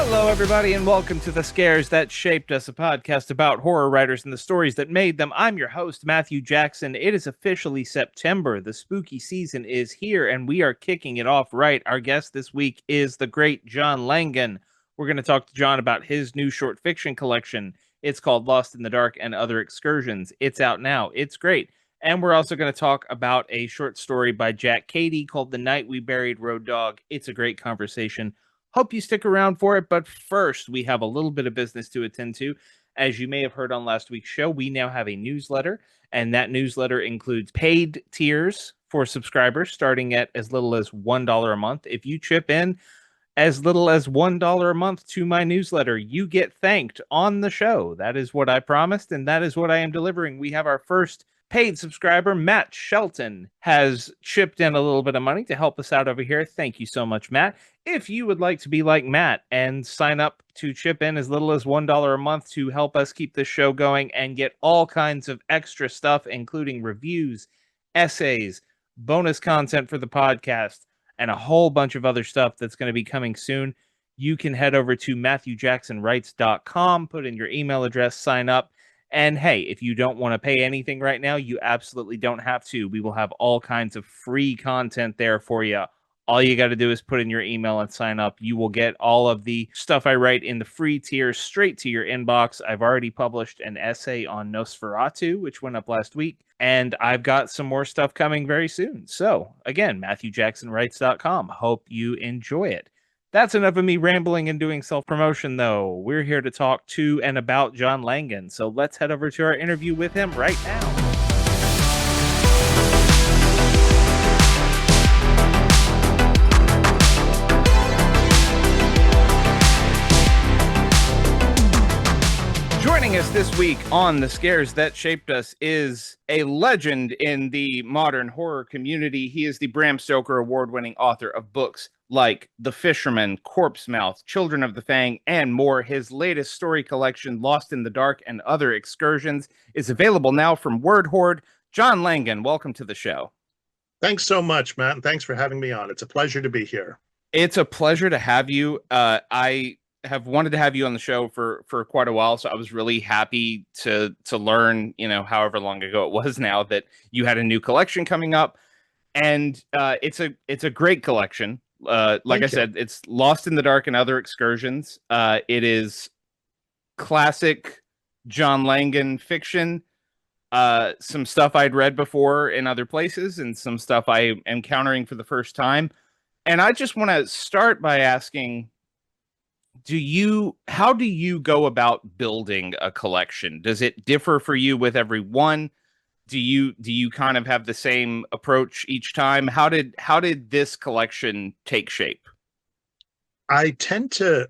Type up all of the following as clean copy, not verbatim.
Hello, everybody, and welcome to The Scares That Shaped Us, a podcast about horror writers and the stories that made them. I'm your host, Matthew Jackson. It is officially September. The spooky season is here, and we are kicking it off right. Our guest this week is the great John Langan. We're going to talk to John about his new short fiction collection. It's called Lost in the Dark and Other Excursions. It's out now. It's great. And we're also going to talk about a short story by Jack Cady called The Night We Buried Road Dog. It's a great conversation. Hope you stick around for it, but first, we have a little bit of business to attend to. As you may have heard on last week's show, we now have a newsletter, and that newsletter includes paid tiers for subscribers starting at as little as $1 a month. If you chip in as little as $1 a month to my newsletter, you get thanked on the show. That is what I promised, and that is what I am delivering. We have our first paid subscriber. Matt Shelton has chipped in a little bit of money to help us out over here. Thank you so much, Matt. If you would like to be like Matt and sign up to chip in as little as $1 a month to help us keep this show going and get all kinds of extra stuff, including reviews, essays, bonus content for the podcast, and a whole bunch of other stuff that's going to be coming soon, you can head over to MatthewJacksonWrites.com, put in your email address, sign up. And hey, if you don't want to pay anything right now, you absolutely don't have to. We will have all kinds of free content there for you. All you got to do is put in your email and sign up. You will get all of the stuff I write in the free tiers straight to your inbox. I've already published an essay on Nosferatu, which went up last week, and I've got some more stuff coming very soon. So, again, MatthewJacksonWrites.com. Hope you enjoy it. That's enough of me rambling and doing self-promotion, though. We're here to talk to and about John Langan, so let's head over to our interview with him right now. Joining us this week on The Scares That Shaped Us is a legend in the modern horror community. He is the Bram Stoker Award-winning author of books like The Fisherman, Corpse Mouth, Children of the Fang, and more. His latest story collection, Lost in the Dark and Other Excursions, is available now from Word Horde. John Langan, welcome to the show. Thanks so much, Matt, and thanks for having me on. It's a pleasure to be here. It's a pleasure to have you. I have wanted to have you on the show for quite a while, so I was really happy to learn, however long ago it was now, that you had a new collection coming up, and it's a great collection. Like I said, it's Lost in the Dark and Other Excursions. It is classic John Langan fiction, some stuff I'd read before in other places, and some stuff I am encountering for the first time. And I just want to start by asking, how do you go about building a collection? Does it differ for you with every one? Do you kind of have the same approach each time? How did this collection take shape? I tend to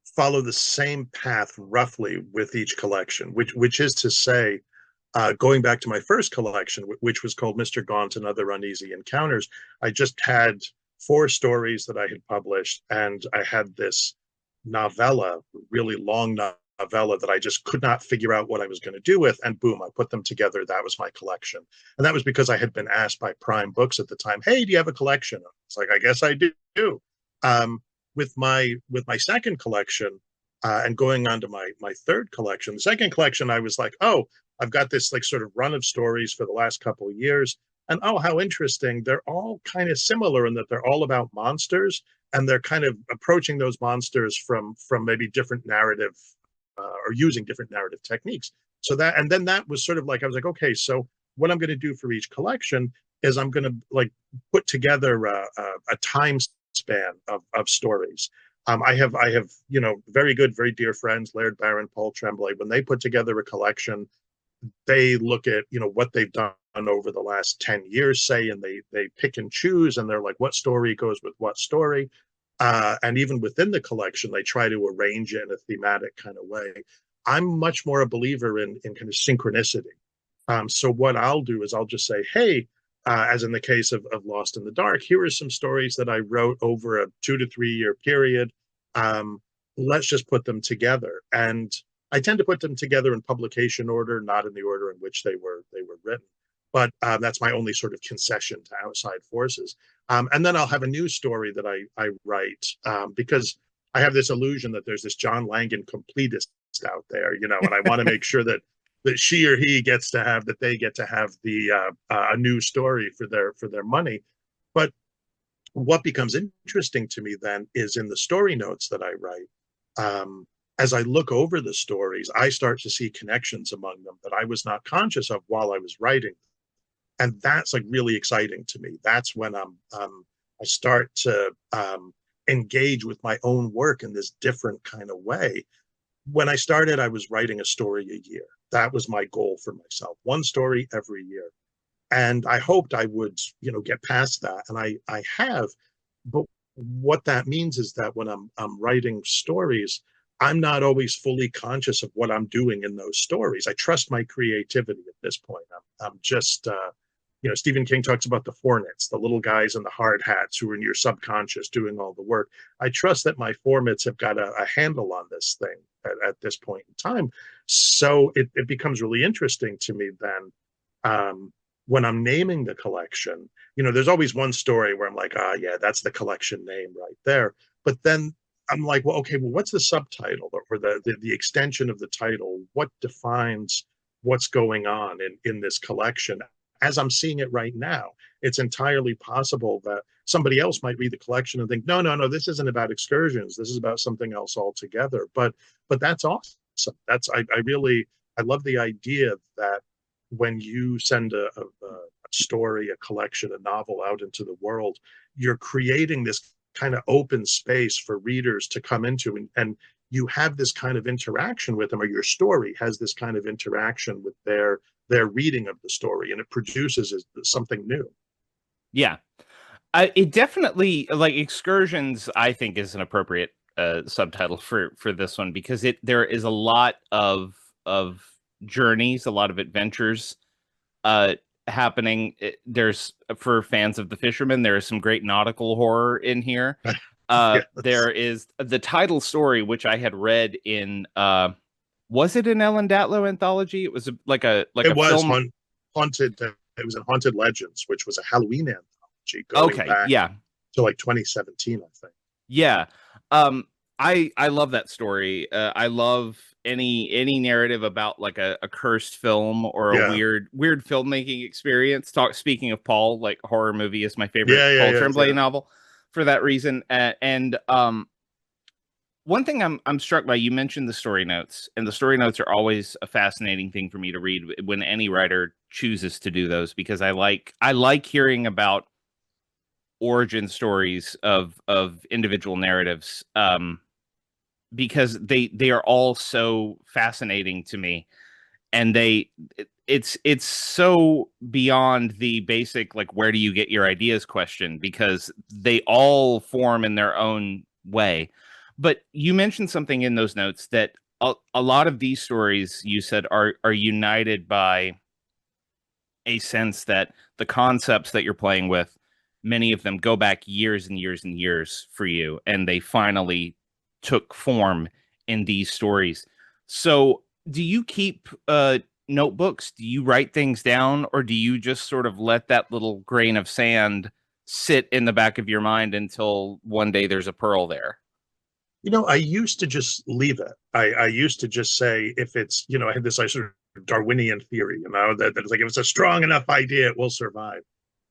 follow the same path roughly with each collection, which is to say, going back to my first collection, which was called Mr. Gaunt and Other Uneasy Encounters, I just had 4 stories that I had published, and I had this novella, really long novella that I just could not figure out what I was going to do with, and boom, I put them together. That was my collection. And that was because I had been asked by Prime Books at the time, hey, do you have a collection? It's like, I guess I do. With my second collection, and going on to my third collection, the second collection, I was like, oh, I've got this like sort of run of stories for the last couple of years, and oh, how interesting. They're all kind of similar in that they're all about monsters, and they're kind of approaching those monsters from maybe different narrative, or using different narrative techniques. So that, and then that was sort of like, I was like, okay, so what I'm going to do for each collection is I'm going to like put together a time span of stories. I have very good, very dear friends, Laird Barron, Paul Tremblay. When they put together a collection, they look at what they've done over the last 10 years, say, and they pick and choose, and they're like, what story goes with what story? And even within the collection, they try to arrange it in a thematic kind of way. I'm much more a believer in kind of synchronicity. So what I'll do is I'll just say, hey, as in the case of Lost in the Dark, here are some stories that I wrote over a 2 to 3 year period. Let's just put them together. And I tend to put them together in publication order, not in the order in which they were written. But that's my only sort of concession to outside forces. And then I'll have a new story that I write, because I have this illusion that there's this John Langan completist out there, and I want to make sure that she or he gets to have that they get to have the a new story for their money. But what becomes interesting to me then is in the story notes that I write. As I look over the stories, I start to see connections among them that I was not conscious of while I was writing, and that's like really exciting to me. That's when I start to engage with my own work in this different kind of way. When I started, I was writing a story a year. That was my goal for myself, one story every year. And I hoped I would, get past that. And I have, but what that means is that when I'm writing stories, I'm not always fully conscious of what I'm doing in those stories. I trust my creativity at this point. I'm just, Stephen King talks about the formats, the little guys in the hard hats who are in your subconscious doing all the work. I trust that my formats have got a handle on this thing at this point in time. So it becomes really interesting to me then, when I'm naming the collection. There's always one story where I'm like, yeah, that's the collection name right there. But then I'm like, well, okay, well, what's the subtitle or the extension of the title? What defines what's going on in this collection? As I'm seeing it right now, it's entirely possible that somebody else might read the collection and think, no, this isn't about excursions. This is about something else altogether. But that's awesome. I love the idea that when you send a story, a collection, a novel out into the world, you're creating this kind of open space for readers to come into, and you have this kind of interaction with them, or your story has this kind of interaction with their reading of the story, and it produces something new. Yeah. It definitely, like, excursions, I think, is an appropriate subtitle for this one, because there is a lot of journeys, a lot of adventures happening. There's, for fans of The Fisherman, there is some great nautical horror in here. Yes. There is the title story, which I had read in was it an Ellen Datlow anthology? It was It a was film. haunted. It was in Haunted Legends, which was a Halloween anthology going Okay, back yeah. to like 2017, I think. Yeah. I love that story. I love any narrative about like a cursed film or a Yeah, weird filmmaking experience. Speaking of Paul, like, horror movie is my favorite yeah, Paul yeah, Tremblay yeah. novel for that reason. And one thing I'm struck by, you mentioned the story notes, and the story notes are always a fascinating thing for me to read when any writer chooses to do those, because I like hearing about origin stories of individual narratives, because they are all so fascinating to me, and it's so beyond the basic, like, where do you get your ideas question, because they all form in their own way. But you mentioned something in those notes that a lot of these stories, you said, are united by a sense that the concepts that you're playing with, many of them go back years and years and years for you, and they finally took form in these stories. So, do you keep notebooks? Do you write things down, or do you just sort of let that little grain of sand sit in the back of your mind until one day there's a pearl there? I used to just leave it. I used to just say, if it's, I had this like, sort of Darwinian theory, that it's like, if it's a strong enough idea, it will survive.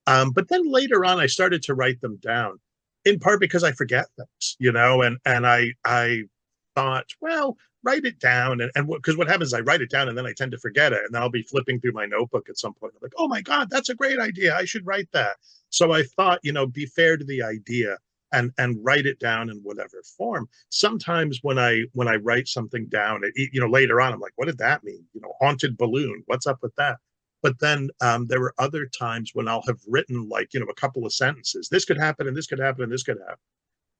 But then later on, I started to write them down, in part because I forget things, and I thought, well, write it down, and because what happens is I write it down and then I tend to forget it, and then I'll be flipping through my notebook at some point. I'm like, oh my God, that's a great idea. I should write that. So I thought, be fair to the idea and write it down in whatever form. Sometimes when I write something down, later on, I'm like, what did that mean? Haunted balloon. What's up with that? But then there were other times when I'll have written like, a couple of sentences. This could happen, and this could happen, and this could happen.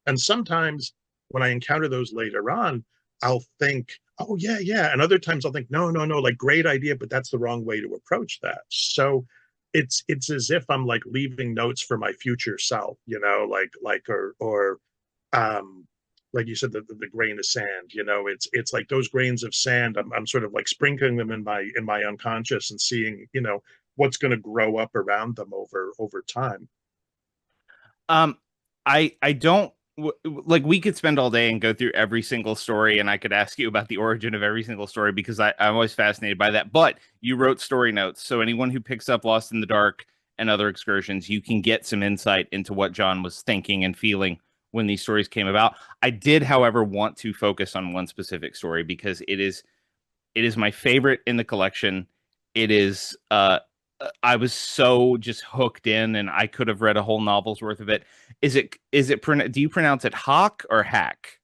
And sometimes when I encounter those later on, I'll think, oh yeah, yeah. And other times I'll think, no, no, no, like, great idea, but that's the wrong way to approach that. So it's as if I'm like leaving notes for my future self, or um like you said, the grain of sand, it's like those grains of sand. I'm sort of like sprinkling them in my unconscious and seeing, what's going to grow up around them over time. Um, I don't like we could spend all day and go through every single story, and I could ask you about the origin of every single story because I'm always fascinated by that. But you wrote story notes, so anyone who picks up Lost in the Dark and Other Excursions, you can get some insight into what John was thinking and feeling when these stories came about. I did, however, want to focus on one specific story because it is my favorite in the collection. It is I was so just hooked in, and I could have read a whole novel's worth of it. Do you pronounce it Hawk or Hack?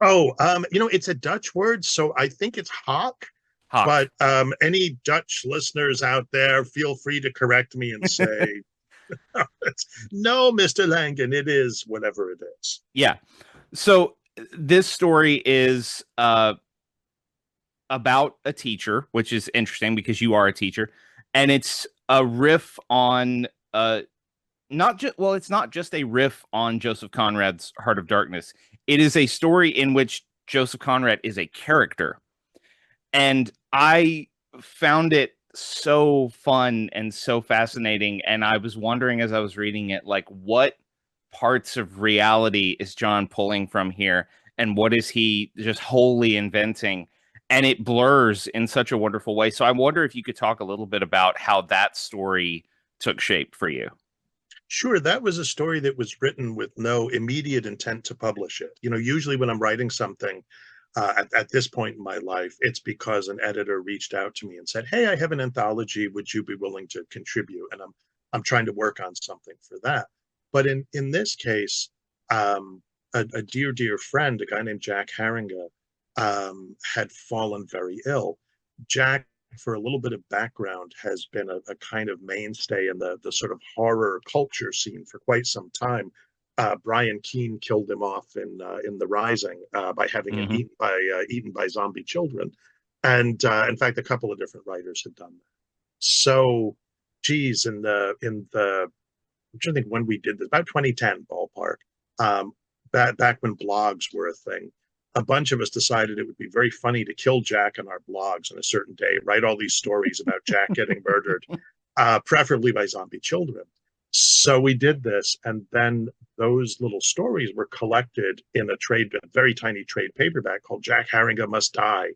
Oh, it's a Dutch word, so I think it's hawk. Hawk. But any Dutch listeners out there, feel free to correct me and say, no, Mr. Langan, it is whatever it is. Yeah. So this story is about a teacher, which is interesting because you are a teacher, and it's a riff on not just well, it's not just a riff on Joseph Conrad's Heart of Darkness. It is a story in which Joseph Conrad is a character. And I found it so fun and so fascinating. And I was wondering as I was reading it, like, what parts of reality is John pulling from here? And what is he just wholly inventing? And it blurs in such a wonderful way. So I wonder if you could talk a little bit about how that story took shape for you. Sure, that was a story that was written with no immediate intent to publish it. Usually when I'm writing something at this point in my life, it's because an editor reached out to me and said, "Hey, I have an anthology. Would you be willing to contribute?" And I'm trying to work on something for that. But in this case, a dear friend, a guy named Jack Haringa, had fallen very ill. Jack, for a little bit of background, has been a kind of mainstay in the sort of horror culture scene for quite some time. Brian Keene killed him off in The Rising by having him Mm-hmm. eaten by zombie children, and in fact, a couple of different writers had done that. So, geez, I'm trying to think when we did this, about 2010 ballpark. Back when blogs were a thing, a bunch of us decided it would be very funny to kill Jack on our blogs on a certain day, write all these stories about Jack getting murdered, preferably by zombie children. So we did this, and then those little stories were collected in a very tiny trade paperback called Jack Haringa Must Die.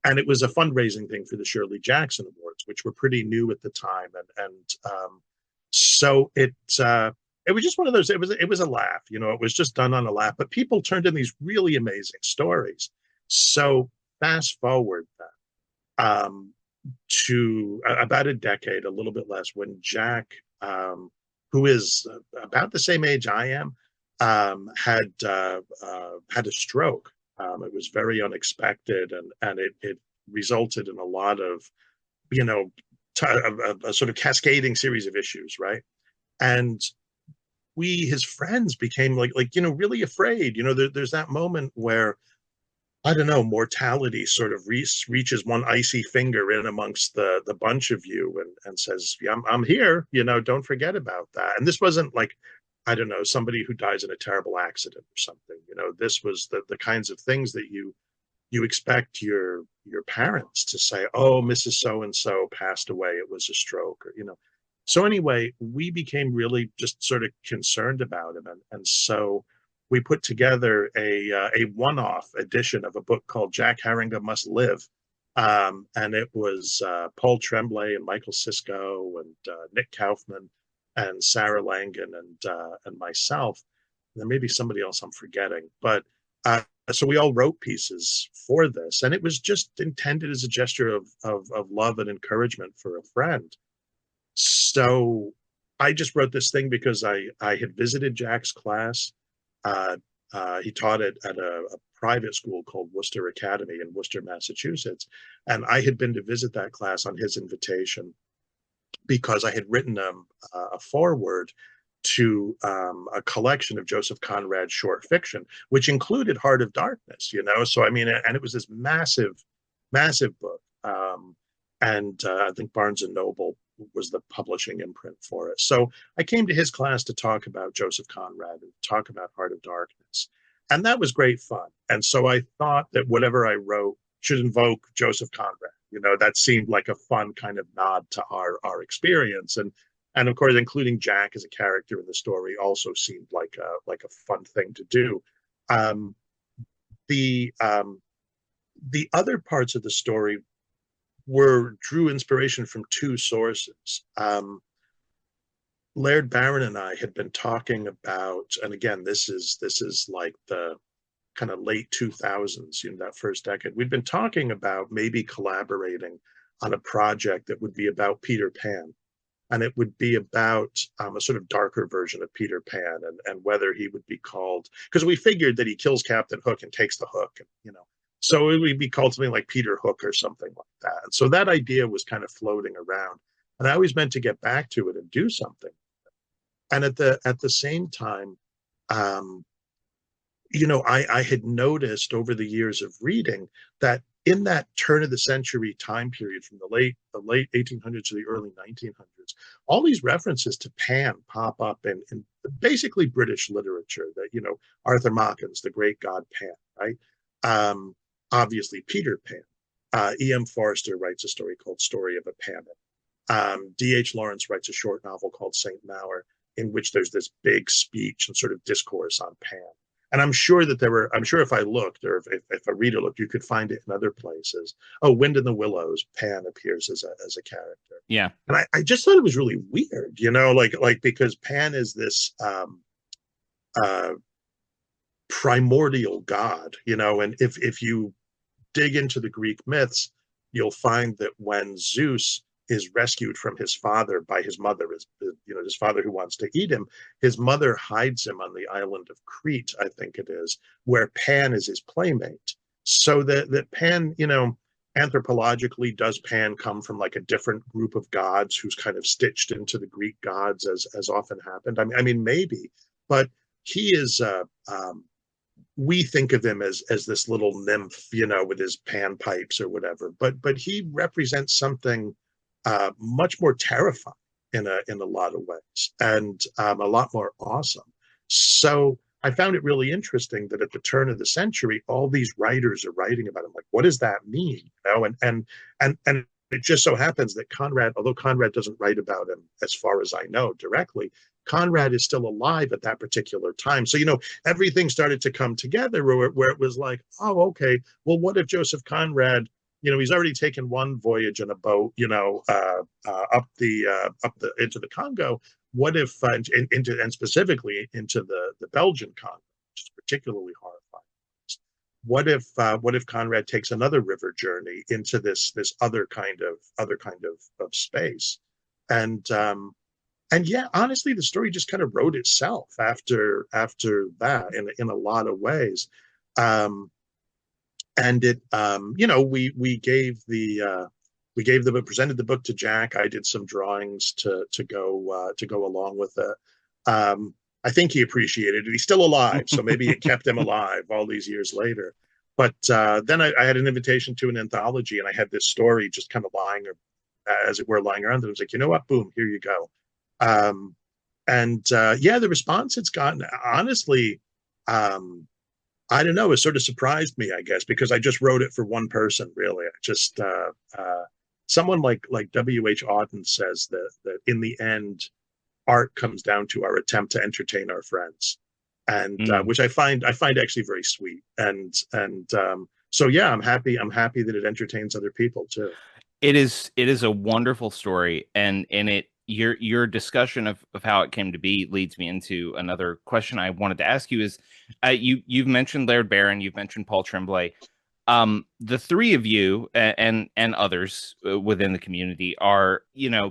And it was a fundraising thing for the Shirley Jackson Awards, which were pretty new at the time. So it was just one of those. It was a laugh, It was just done on a laugh, but people turned in these really amazing stories. So fast forward um, to about a decade, a little bit less, when Jack, who is about the same age I am, had a stroke. It was very unexpected, and it resulted in a lot of, you know, a sort of cascading series of issues, right? And we, his friends, became really afraid. There's that moment where, I don't know, mortality sort of reaches one icy finger in amongst the bunch of you, and says, yeah, I'm here, don't forget about that. And this wasn't like, I don't know, somebody who dies in a terrible accident or something. This was the kinds of things that you expect your parents to say, oh, Mrs. So and so passed away, it was a stroke, or. So anyway, we became really just sort of concerned about him, and so we put together a one-off edition of a book called Jack Haringa Must Live. And it was Paul Tremblay and Michael Sisko and Nick Kaufman and Sarah Langan and myself. And there may be somebody else I'm forgetting, but so we all wrote pieces for this, and it was just intended as a gesture of love and encouragement for a friend. So I just wrote this thing because I had visited Jack's class. Uh, he taught it at a private school called Worcester Academy in Worcester, Massachusetts. And I had been to visit that class on his invitation because I had written a foreword to a collection of Joseph Conrad's short fiction, which included Heart of Darkness, So, I mean, and it was this massive, massive book. And I think Barnes and Noble was the publishing imprint for it. So I came to his class to talk about Joseph Conrad and talk about Heart of Darkness. And that was great fun. And so I thought that whatever I wrote should invoke Joseph Conrad. That seemed like a fun kind of nod to our experience. and of course, including Jack as a character in the story also seemed like a fun thing to do. Um, the other parts of the story drew inspiration from two sources. Laird Barron and I had been talking about, and again, this is like the kind of late 2000s, that first decade. We'd been talking about maybe collaborating on a project that would be about Peter Pan, and it would be about a sort of darker version of Peter Pan, and whether he would be called, because we figured that he kills Captain Hook and takes the hook, and so it would be called something like Peter Hook or something like that. And so that idea was kind of floating around, and I always meant to get back to it and do something. And at the same time, um, I had noticed over the years of reading that in that turn of the century time period, from the late 1800s to the early 1900s, all these references to Pan pop up in basically British literature. That Arthur Machen's The Great God Pan, right? Obviously Peter Pan. E.M. Forster writes a story called Story of a Pan. D.H. Lawrence writes a short novel called Saint Mauer, in which there's this big speech and sort of discourse on Pan. And I'm sure if I looked, or if a reader looked, you could find it in other places. Oh, Wind in the Willows, Pan appears as a character. Yeah. And I just thought it was really weird, like because Pan is this primordial god, and if you dig into the Greek myths, you'll find that when Zeus is rescued from his father by his mother, his father who wants to eat him, his mother hides him on the island of Crete, I think it is, where Pan is his playmate. So that Pan, anthropologically, does Pan come from like a different group of gods who's kind of stitched into the Greek gods, as often happened? I mean, maybe, but he is. We think of him as this little nymph, with his pan pipes or whatever. But he represents something much more terrifying in a lot of ways, and a lot more awesome. So I found it really interesting that at the turn of the century, all these writers are writing about him. Like, what does that mean? And it just so happens that Conrad, although Conrad doesn't write about him, as far as I know, directly, Conrad is still alive at that particular time. So, everything started to come together where it was like, oh, okay, well, what if Joseph Conrad, he's already taken one voyage in a boat, up the into the Congo. What if and specifically into the Belgian Congo, which is particularly horrifying. What if Conrad takes another river journey into this other kind of space, and yeah, honestly, the story just kind of wrote itself after that in a lot of ways. And it, we presented the book to Jack. I did some drawings to go along with it. I think he appreciated it. He's still alive, so maybe it kept him alive all these years later. But then I had an invitation to an anthology, and I had this story just kind of lying around. And I was like, you know what? Boom, here you go. Yeah, the response it's gotten, honestly, I don't know, it sort of surprised me, I guess, because I just wrote it for one person, really. I just someone like W.H. Auden says that in the end, art comes down to our attempt to entertain our friends, and which I find actually very sweet. And so yeah, I'm happy that it entertains other people too. It is a wonderful story, and your discussion of how it came to be leads me into another question I wanted to ask you. Is you've mentioned Laird Barron, you've mentioned Paul Tremblay. The three of you and others within the community are,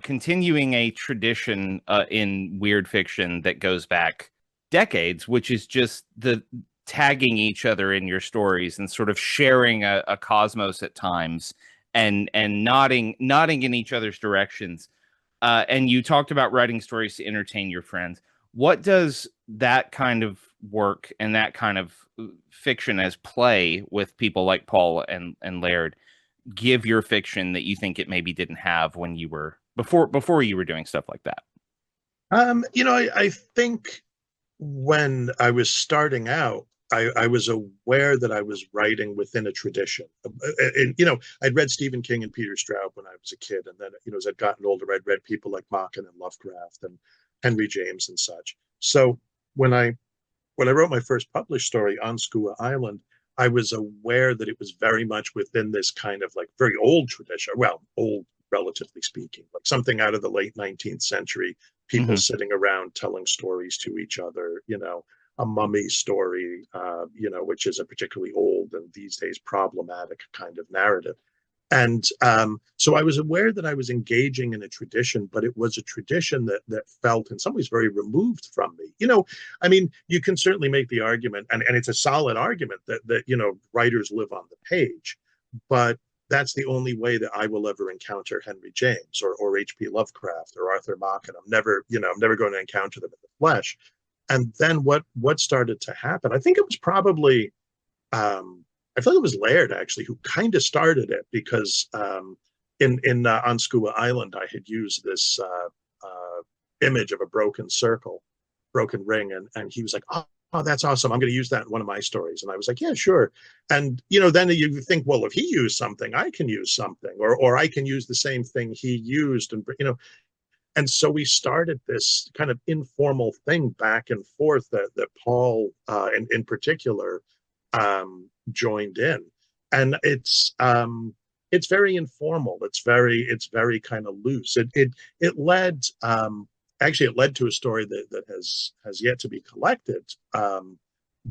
continuing a tradition in weird fiction that goes back decades, which is just the tagging each other in your stories and sort of sharing a cosmos at times, and nodding in each other's directions. And you talked about writing stories to entertain your friends. What does that kind of work and that kind of fiction as play with people like Paul and Laird give your fiction that you think it maybe didn't have when you were before you were doing stuff like that? I think when I was starting out, I was aware that I was writing within a tradition. And, I'd read Stephen King and Peter Straub when I was a kid. And then, as I'd gotten older, I'd read people like Machen and Lovecraft and Henry James and such. So when I wrote my first published story on Skua Island, I was aware that it was very much within this kind of like very old tradition. Well, old, relatively speaking, like something out of the late 19th century, people sitting around telling stories to each other, a mummy story, which is a particularly old and these days problematic kind of narrative. And so I was aware that I was engaging in a tradition, but it was a tradition that felt in some ways very removed from me. I mean, you can certainly make the argument, and it's a solid argument that writers live on the page, but that's the only way that I will ever encounter Henry James or H.P. Lovecraft or Arthur Machen. I'm never going to encounter them in the flesh. And then what started to happen, I think it was probably I feel like it was Laird actually who kind of started it, because in on Skua Island I had used this image of a broken circle, broken ring, and he was like, oh, that's awesome, I'm going to use that in one of my stories. And I was like, yeah, sure. And then you think, well, if he used something, I can use something, or I can use the same thing he used, and so we started this kind of informal thing back and forth that Paul, in particular, joined in, and it's very informal. It's very kind of loose. It led actually it led to a story that has yet to be collected,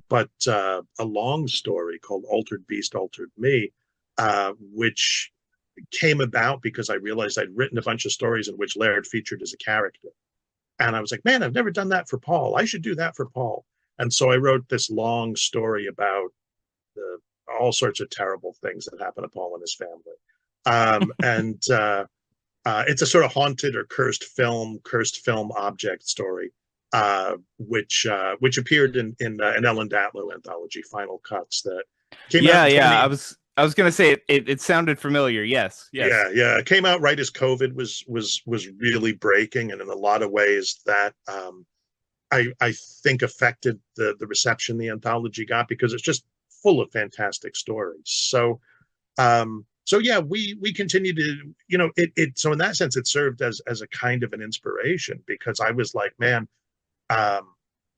but a long story called Altered Beast, Altered Me, which came about because I realized I'd written a bunch of stories in which Laird featured as a character. And I was like, man, I've never done that for Paul. I should do that for Paul. And so I wrote this long story about all sorts of terrible things that happen to Paul and his family. And it's a sort of haunted or cursed film object story, which appeared in an Ellen Datlow anthology, Final Cuts, that came out in 20, I was going to say it sounded familiar. Yes. Yeah. It came out right as COVID was really breaking, and in a lot of ways that I think affected the reception the anthology got, because it's just full of fantastic stories. So yeah, we continue to, so in that sense it served as a kind of an inspiration, because I was like, man,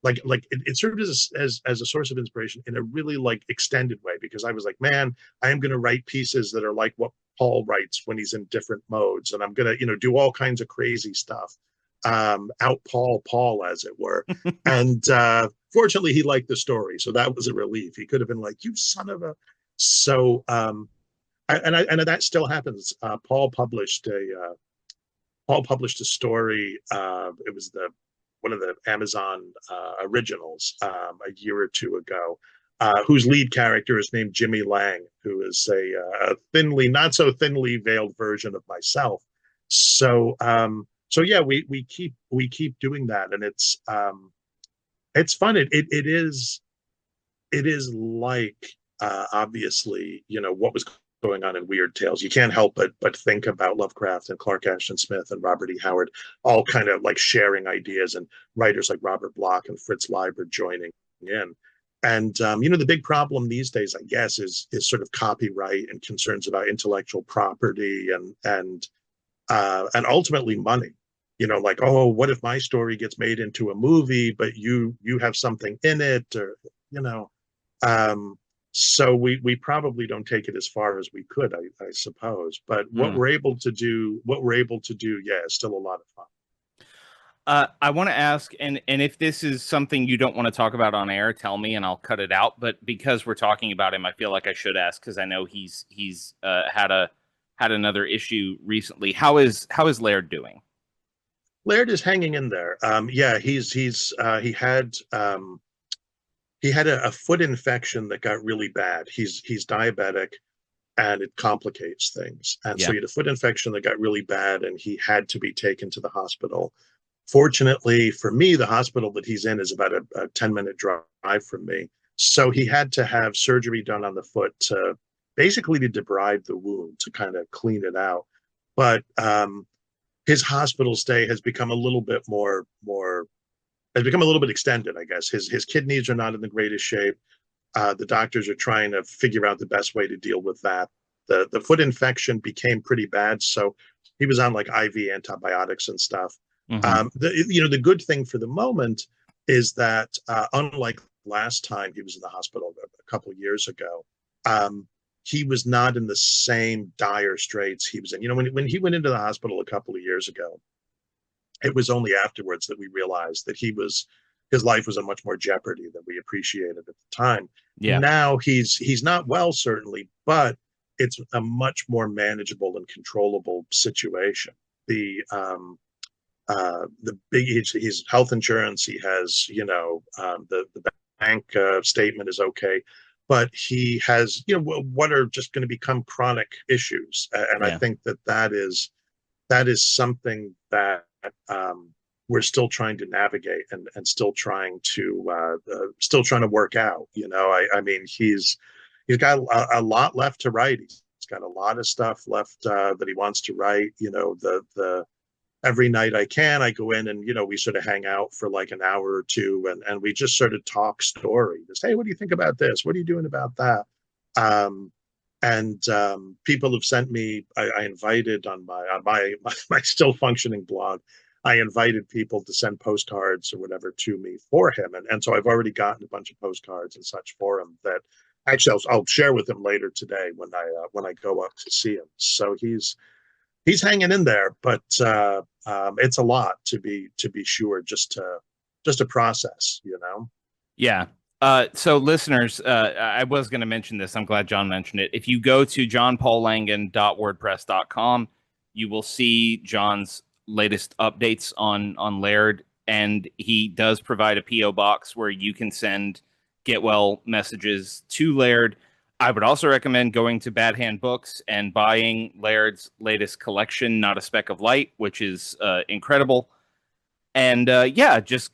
it served as a source of inspiration in a really like extended way, because I was like, man, I am going to write pieces that are like what Paul writes when he's in different modes, and I'm going to do all kinds of crazy stuff, out Paul as it were. And fortunately he liked the story, so that was a relief. He could have been like, you son of a. So and that still happens. Paul published a story, it was one of the Amazon originals, a year or two ago, whose lead character is named Jimmy Lang, who is a not so thinly veiled version of myself. So yeah, we keep doing that, and it's fun. It is like, obviously, what was going on in Weird Tales. You can't help but think about Lovecraft and Clark Ashton Smith and Robert E. Howard, all kind of like sharing ideas, and writers like Robert Bloch and Fritz Leiber joining in. And the big problem these days, I guess, is sort of copyright and concerns about intellectual property and ultimately money. Like, oh, what if my story gets made into a movie, but you have something in it, or so we probably don't take it as far as we could, I suppose. But what we're able to do, yeah, is still a lot of fun. I want to ask, and if this is something you don't want to talk about on air, tell me and I'll cut it out. But because we're talking about him, I feel like I should ask, because I know he's had another issue recently. How is Laird doing? Laird is hanging in there. Yeah, he had a foot infection that got really bad. He's diabetic, and it complicates things. And so he had a foot infection that got really bad, and he had to be taken to the hospital. Fortunately for me, the hospital that he's in is about a 10-minute drive from me. So he had to have surgery done on the foot to basically to debride the wound, to kind of clean it out. But his hospital stay has become a little bit extended, I guess. His kidneys are not in the greatest shape. The doctors are trying to figure out the best way to deal with that. The foot infection became pretty bad, so he was on like IV antibiotics and stuff. Hmm. The good thing for the moment is that unlike last time he was in the hospital a couple of years ago, he was not in the same dire straits he was in. When he went into the hospital a couple of years ago, it was only afterwards that we realized that his life was in much more jeopardy than we appreciated at the time. Yeah. Now he's not well, certainly, but it's a much more manageable and controllable situation. The big his health insurance, he has, the bank statement is okay, but he has, what are just going to become chronic issues. And I Yeah. think that is something that we're still trying to navigate and still trying to work out. I mean, he's got a lot left to write. He's got a lot of stuff left that he wants to write. The every night I go in and we sort of hang out for like an hour or two, and we just sort of talk story. Just, hey, what do you think about this? What are you doing about that? And people have sent me. I invited on my still functioning blog. I invited people to send postcards or whatever to me for him, and so I've already gotten a bunch of postcards and such for him that actually I'll share with him later today when I go up to see him. So he's hanging in there, but it's a lot to be sure, just to process. Yeah. So listeners, I was going to mention this. I'm glad John mentioned it. If you go to johnpaullangan.wordpress.com, you will see John's latest updates on Laird, and he does provide a PO box where you can send get well messages to Laird. I would also recommend going to Bad Hand Books and buying Laird's latest collection, Not a Speck of Light, which is incredible. And just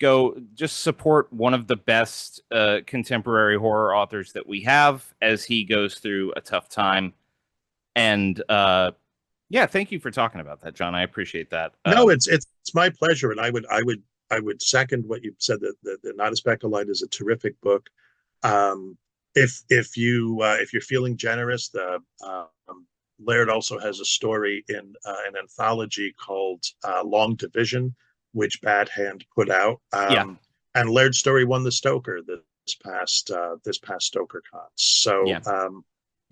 support one of the best contemporary horror authors that we have as he goes through a tough time. And thank you for talking about that, John. I appreciate that. No, it's my pleasure, and I would second what you said, that Not a Speck of Light is a terrific book. If you're feeling generous, the Laird also has a story in an anthology called Long Division, which Bad Hand put out. And Laird's story won the Stoker this past StokerCon. So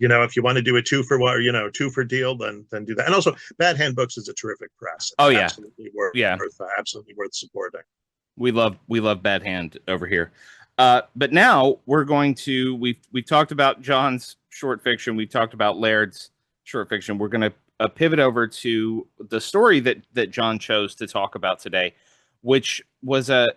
if you want to do a two for deal, then do that. And also, Bad Hand Books is a terrific press. Oh yeah, absolutely worth supporting. We love Bad Hand over here. But now we've talked about John's short fiction. We've talked about Laird's short fiction. We're going to pivot over to the story that John chose to talk about today, which was a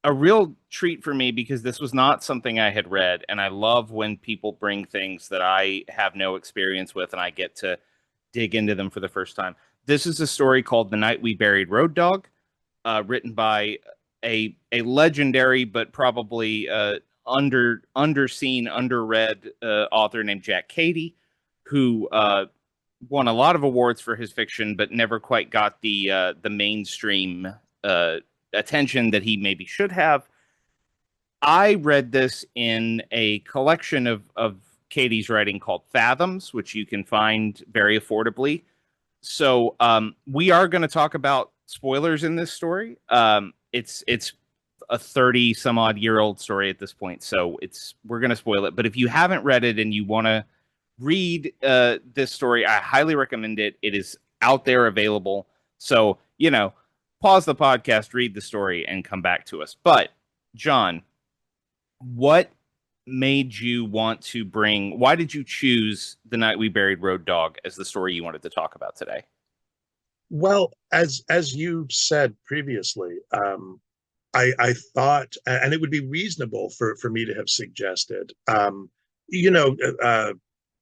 real treat for me because this was not something I had read. And I love when people bring things that I have no experience with and I get to dig into them for the first time. This is a story called The Night We Buried Road Dog, written by a legendary but probably underseen, underread author named Jack Cady, who won a lot of awards for his fiction, but never quite got the mainstream attention that he maybe should have. I read this in a collection of Cady's writing called Fathoms, which you can find very affordably. So we are going to talk about spoilers in this story. It's a 30 some odd year old story at this point, so we're going to spoil it. But if you haven't read it and you want to read this story, I highly recommend it. It is out there, available. So, pause the podcast, read the story, and come back to us. But, John, what made you want to why did you choose The Night We Buried Road Dog as the story you wanted to talk about today? Well, as you said previously, I thought, and it would be reasonable for me to have suggested,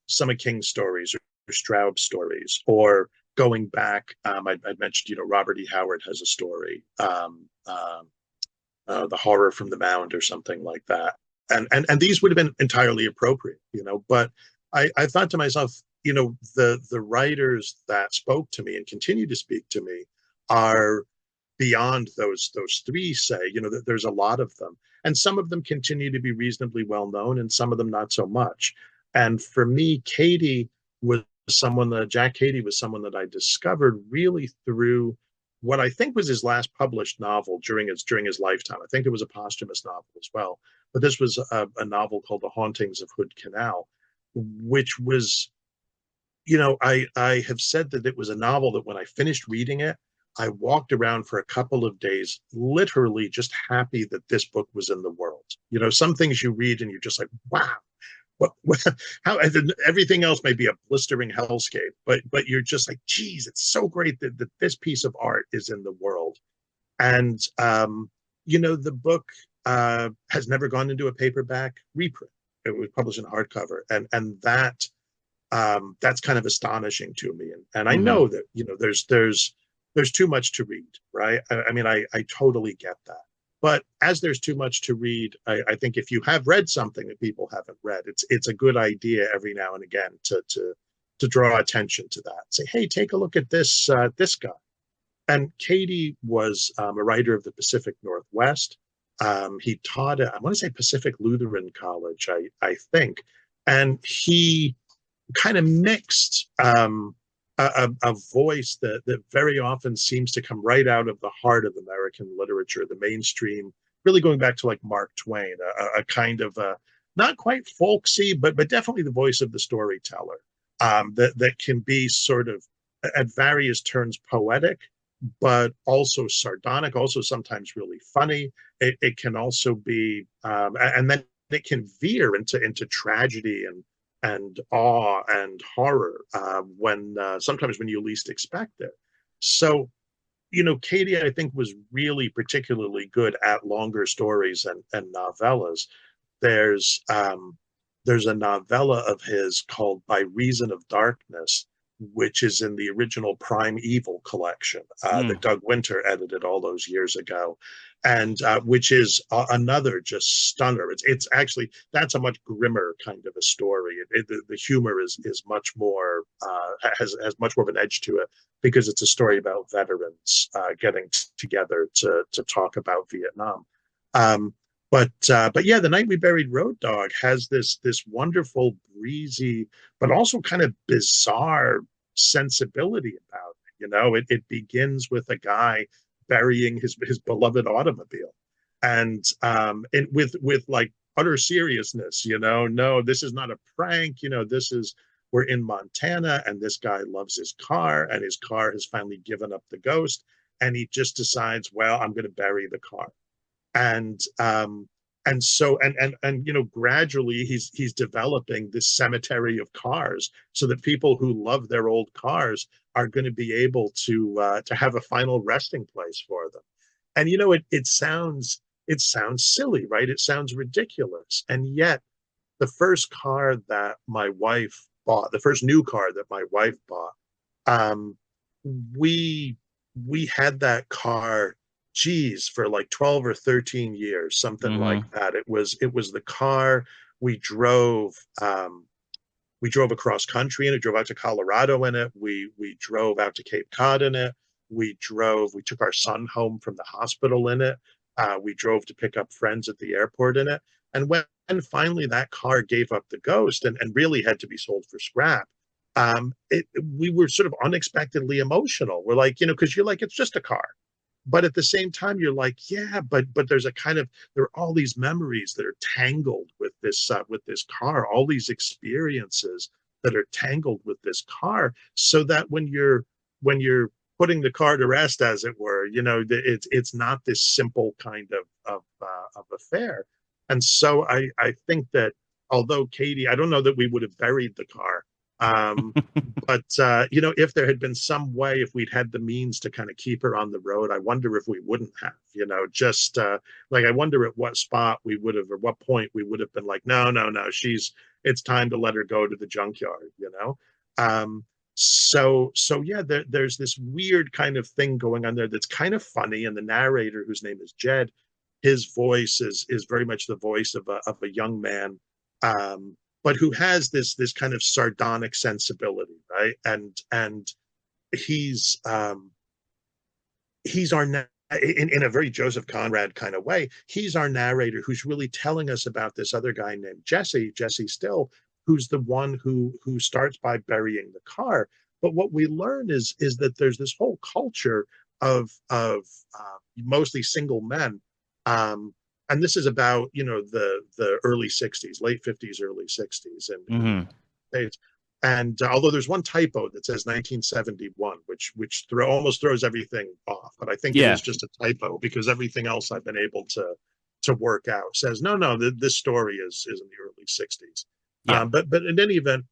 some of King's stories or Straub stories, or going back, I'd mentioned, Robert E. Howard has a story, The Horror from the Mound or something like that. And these would have been entirely appropriate, but I thought to myself, the writers that spoke to me and continue to speak to me are beyond those three, say, there's a lot of them. and some of them continue to be reasonably well known, and some of them not so much. And for me, Cady was Jack Cady was someone that I discovered really through what I think was his last published novel during his lifetime. I think it was a posthumous novel as well, but this was a novel called The Hauntings of Hood Canal, which was, I have said that it was a novel that when I finished reading it, I walked around for a couple of days, literally just happy that this book was in the world. Some things you read and you're just like, wow, what how everything else may be a blistering hellscape, but you're just like, geez, it's so great that this piece of art is in the world. And the book has never gone into a paperback reprint. It was published in hardcover, and that's kind of astonishing to me. And I know that there's too much to read, right? I mean, I totally get that. But as there's too much to read, I think if you have read something that people haven't read, it's a good idea every now and again to draw attention to that. Say, hey, take a look at this guy. And Cady was a writer of the Pacific Northwest. He taught at, I want to say, Pacific Lutheran College, I think, and he kind of mixed a voice that very often seems to come right out of the heart of American literature, the mainstream, really going back to like Mark Twain, a kind of not quite folksy, but definitely the voice of the storyteller, that can be sort of at various turns poetic, but also sardonic, also sometimes really funny. It can also be, and then it can veer into tragedy and awe and horror when sometimes when you least expect it. So, Cady, I think, was really particularly good at longer stories and novellas. There's a novella of his called By Reason of Darkness, which is in the original Prime Evil collection that Doug Winter edited all those years ago, and which is another just stunner. It's actually, that's a much grimmer kind of a story. The humor is much more has much more of an edge to it because it's a story about veterans getting together to talk about Vietnam. But yeah, The Night We Buried Road Dog has this wonderful, breezy, but also kind of bizarre sensibility about it. It begins with a guy burying his beloved automobile, and with like utter seriousness. No, this is not a prank. We're in Montana, and this guy loves his car, and his car has finally given up the ghost, and he just decides, well, I'm going to bury the car. And so gradually he's developing this cemetery of cars so that people who love their old cars are going to be able to have a final resting place for them. And it sounds silly, right? It sounds ridiculous, and yet the first car that my wife bought, the first new car that my wife bought, we had that car, geez, for like 12 or 13 years, something like that. It was the car we drove. We drove across country in it, drove out to Colorado in it. We drove out to Cape Cod in it. We took our son home from the hospital in it. We drove to pick up friends at the airport in it. And when finally that car gave up the ghost and really had to be sold for scrap, we were sort of unexpectedly emotional. We're like, because you're like, it's just a car. But at the same time, you're like, yeah, but there are all these memories that are tangled with this car, all these experiences that are tangled with this car, so that when you're putting the car to rest, as it were, it's not this simple kind of affair. And so I think that although Cady, I don't know that we would have buried the car. But if there had been some way, if we'd had the means to kind of keep her on the road, I wonder if we wouldn't have, just like, I wonder at what spot we would have, or what point we would have been like, no, it's time to let her go to the junkyard. So yeah, there's this weird kind of thing going on there that's kind of funny. And the narrator, whose name is Jed, his voice is very much the voice of a young man, but who has this kind of sardonic sensibility, right? And he's our in a very Joseph Conrad kind of way, he's our narrator who's really telling us about this other guy named Jesse Still, who's the one who starts by burying the car. But what we learn is that there's this whole culture of mostly single men, and this is about the early '60s, late '50s, early '60s, and Hmm. States. And although there's one typo that says 1971, which almost throws everything off, but I think it Yeah. is just a typo because everything else I've been able to work out says no, this story is in the early '60s. Yeah. But in any event,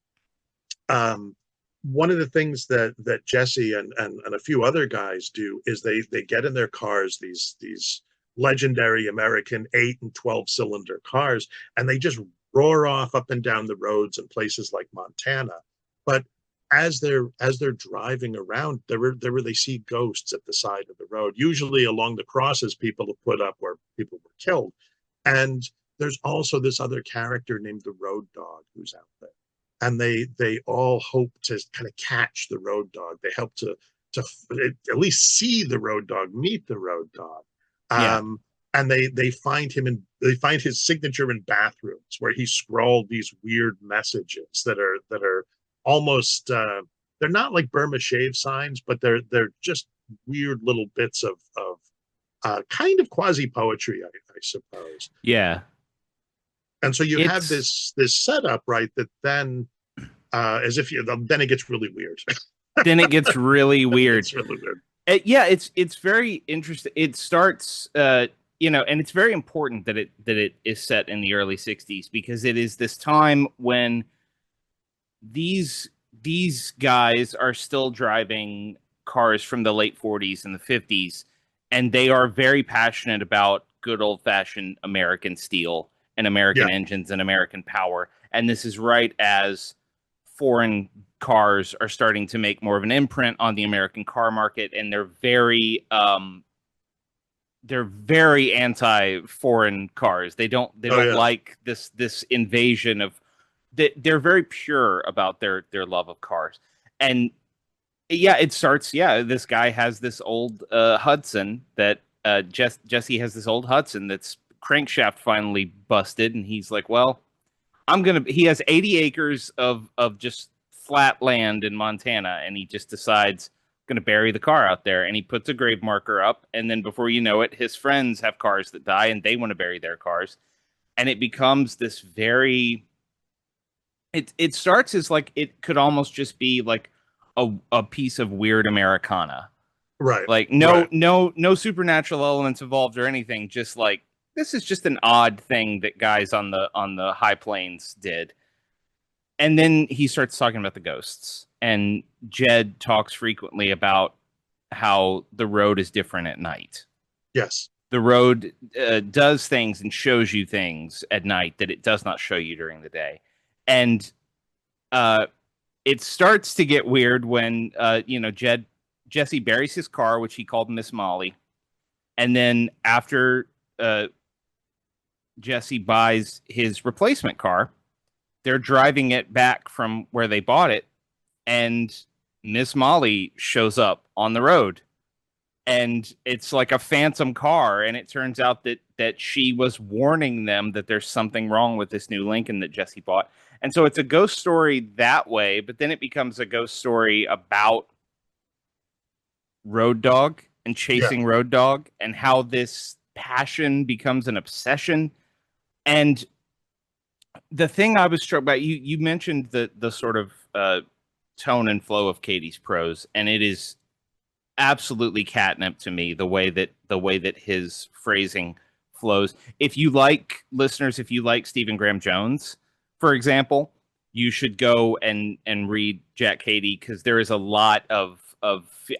um, one of the things that Jesse and a few other guys do is they get in their cars, these legendary American 8 and 12 cylinder cars, and they just roar off up and down the roads in places like Montana. But as they're driving around, they see ghosts at the side of the road, usually along the crosses people have put up where people were killed. And there's also this other character named the Road Dog who's out there, and they all hope to kind of catch the Road Dog. They help to at least see the Road Dog, meet the Road Dog. Yeah. And they find his signature in bathrooms where he scrawled these weird messages that are almost they're not like Burma shave signs, but they're just weird little bits of kind of quasi poetry, I suppose. Yeah. And so you have It's this setup, right, that then as if you then it gets really weird. then it gets really Then it weird. gets really weird. Yeah, it's very interesting. It starts, and it's very important that it is set in the early '60s because it is this time when these these guys are still driving cars from the late '40s and the '50s, and they are very passionate about good old fashioned American steel and Yeah, American engines and American power. And this is right as foreign cars are starting to make more of an imprint on the American car market, and they're very anti foreign cars. They oh don't yeah, like this invasion of they're very pure about their love of cars. And yeah, it starts. Yeah, this guy has this old Hudson that Jesse has this old Hudson that's crankshaft finally busted, and he's like, well, I'm gonna. He has 80 acres of just flat land in Montana, and he just decides gonna bury the car out there, and he puts a grave marker up, and then before you know it, his friends have cars that die, and they want to bury their cars, and it becomes this very. It starts as like it could almost just be like a piece of weird Americana, right, like right. no supernatural elements involved or anything, just like this is just an odd thing that guys on the high plains did. And then he starts talking about the ghosts, and Jed talks frequently about how the road is different at night. Yes, The road does things and shows you things at night that it does not show you during the day. And uh it starts to get weird when Jesse buries his car, which he called Miss Molly, and then after uh Jesse buys his replacement car, they're driving it back from where they bought it, and Miss Molly shows up on the road, and it's like a phantom car, and it turns out that she was warning them that there's something wrong with this new Lincoln that Jesse bought. And so it's a ghost story that way, but then it becomes a ghost story about Road Dog and yeah, chasing Road Dog and how this passion becomes an obsession. And the thing I was struck by, you mentioned the sort of tone and flow of Cady's prose, and it is absolutely catnip to me the way that his phrasing flows. If you like listeners, if you like Stephen Graham Jones, for example, you should go and read Jack Cady, because there is a lot of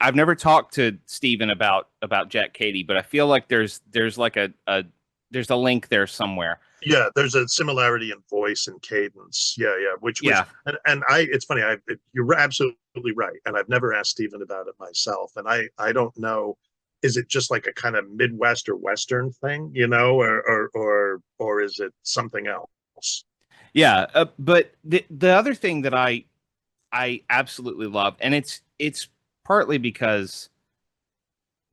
I've never talked to Stephen about Jack Cady, but I feel like there's like there's a link there somewhere. yeah. There's a similarity in voice and cadence. Yeah, yeah. Which Yeah. and I. It's funny. You're absolutely right. And I've never asked Stephen about it myself. And I don't know. Is it just like a kind of Midwest or Western thing, or is it something else? Yeah, but the other thing that I absolutely love, and it's partly because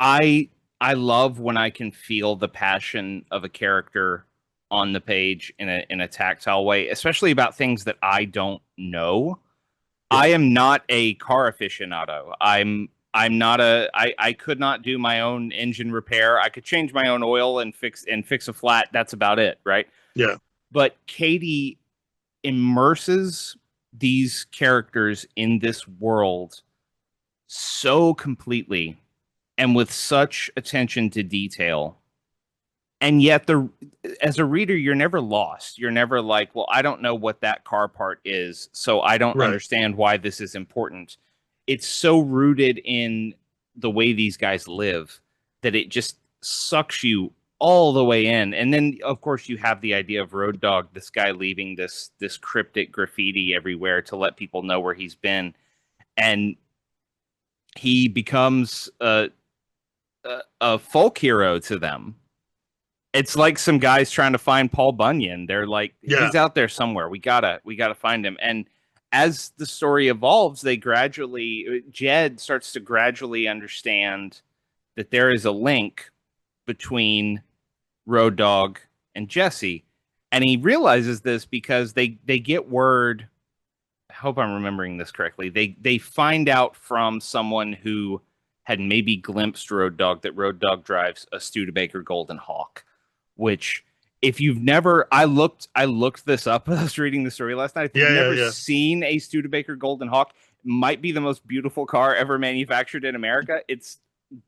I I love when I can feel the passion of a character on the page in a tactile way, especially about things that I don't know. I Yeah, am not a car aficionado. I'm not a I could not do my own engine repair. I could change my own oil and fix a flat. That's about it, right? yeah, But Cady immerses these characters in this world so completely and with such attention to detail. And yet the as a reader, you're never lost. You're never like, well, I don't know what that car part is, so I don't right. understand why this is important. It's so rooted in the way these guys live that it just sucks you all the way in. And then of course you have the idea of Road Dogg, this guy leaving this cryptic graffiti everywhere to let people know where he's been. And he becomes a folk hero to them. It's like some guys trying to find Paul Bunyan. They're like, Yeah, he's out there somewhere. We gotta find him. And as the story evolves, Jed starts to gradually understand that there is a link between Road Dogg and Jesse. And he realizes this because they get word. I hope I'm remembering this correctly. They find out from someone who had maybe glimpsed Road Dogg that Road Dogg drives a Studebaker Golden Hawk, which if you've never I looked this up as I was reading the story last night. If you've yeah, yeah, never yeah. seen a Studebaker Golden Hawk, it might be the most beautiful car ever manufactured in America. It's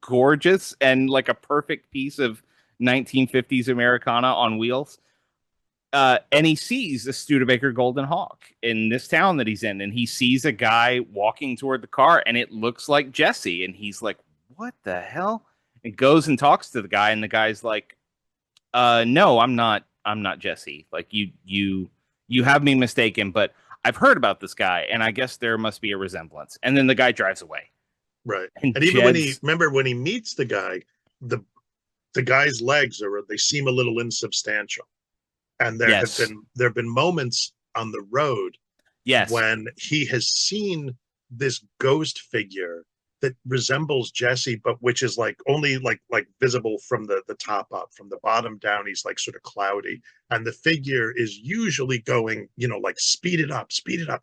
gorgeous and like a perfect piece of 1950s Americana on wheels. And he sees a Studebaker Golden Hawk in this town that he's in, and he sees a guy walking toward the car, and it looks like Jesse, and he's like, "What the hell?" And goes and talks to the guy, and the guy's like, no, I'm not Jesse. Like you have me mistaken, but I've heard about this guy, and I guess there must be a resemblance." And then the guy drives away, Right. and And even when he Jed's remember when he meets the guy, the the guy's legs are they seem a little insubstantial. And yes, there have been moments on the road yes, when he has seen this ghost figure that resembles Jesse, but which is like only like visible from the top up. From the bottom down, he's like sort of cloudy. And the figure is usually going, like speed it up,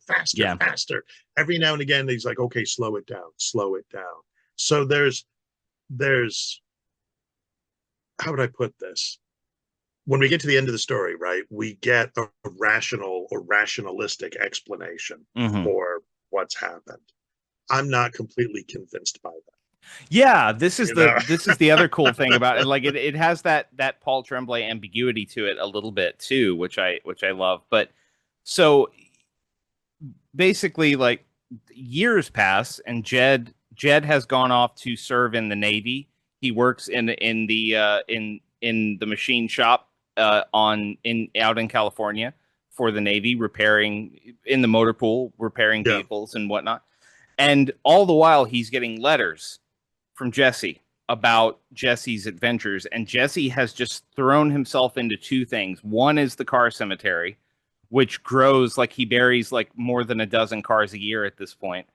faster, yeah, faster. Every now and again, he's like, okay, slow it down, slow it down. So there's how would I put this? When we get to the end of the story, right, we get a rational or rationalistic explanation hmm for what's happened. I'm not completely convinced by that. yeah. This is You know, the other cool thing about it. Like it has that Paul Tremblay ambiguity to it a little bit too, which I love. But so basically, like years pass, and Jed has gone off to serve in the Navy. He works in the machine shop on in out in California for the Navy, repairing in the motor pool, repairing yeah, vehicles and whatnot. And all the while, he's getting letters from Jesse about Jesse's adventures. And Jesse has just thrown himself into two things. One is the car cemetery, which grows like he buries like more than a dozen cars a year at this point.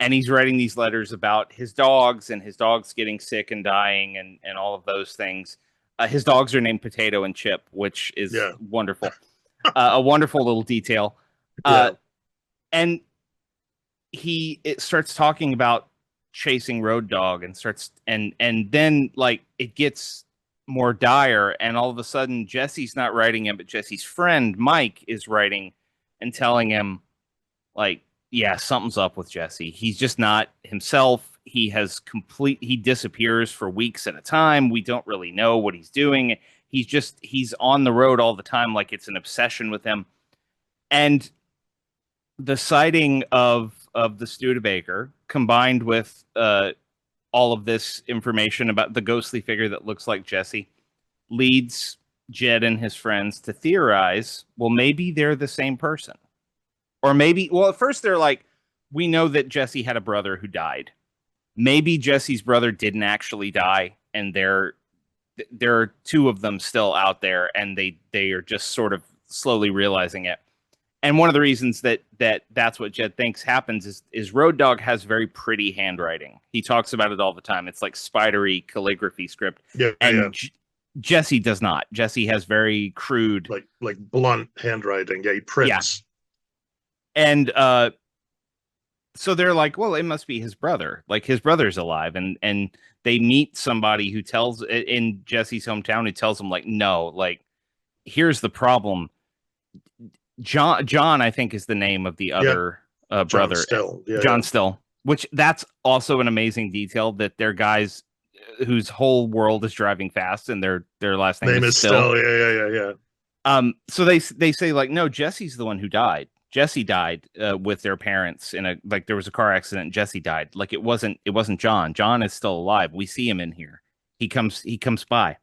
And he's writing these letters about his dogs and his dogs getting sick and dying and all of those things. His dogs are named Potato and Chip, which is yeah, wonderful. A wonderful little detail. yeah, Uh, and it starts talking about chasing Road Dogg and then like it gets more dire, and all of a sudden Jesse's not writing him, but Jesse's friend Mike is writing and telling him like, yeah, something's up with Jesse. He's just not himself. He disappears for weeks at a time. We don't really know what he's doing. He's on the road all the time, like it's an obsession with him. And the sighting of the Studebaker, combined with all of this information about the ghostly figure that looks like Jesse, leads Jed and his friends to theorize, well, maybe they're the same person. Or maybe, well, at first they're like, we know that Jesse had a brother who died. Maybe Jesse's brother didn't actually die, and there are two of them still out there, and they are just sort of slowly realizing it. And one of the reasons that's what Jed thinks happens is Road Dogg has very pretty handwriting. He talks about it all the time. It's like spidery calligraphy script, Yeah, yeah. and Jesse does not. Jesse has very crude, like blunt handwriting. Yeah, he yeah. prints. And so they're like, well, it must be his brother. Like his brother's alive, and they meet somebody who tells in Jesse's hometown who tells them like, no, like here's the problem. John, I think, is the name of the Yeah, other John brother, Still. Yeah, John yeah. Still, which that's also an amazing detail that they're guys whose whole world is driving fast and their last name Name is is Still. Still. Yeah, yeah, yeah, yeah. So they say like, no, Jesse's the one who died. Jesse died with their parents in a like there was a car accident. And Jesse died. Like it wasn't John. John is still alive. We see him in here. He comes by,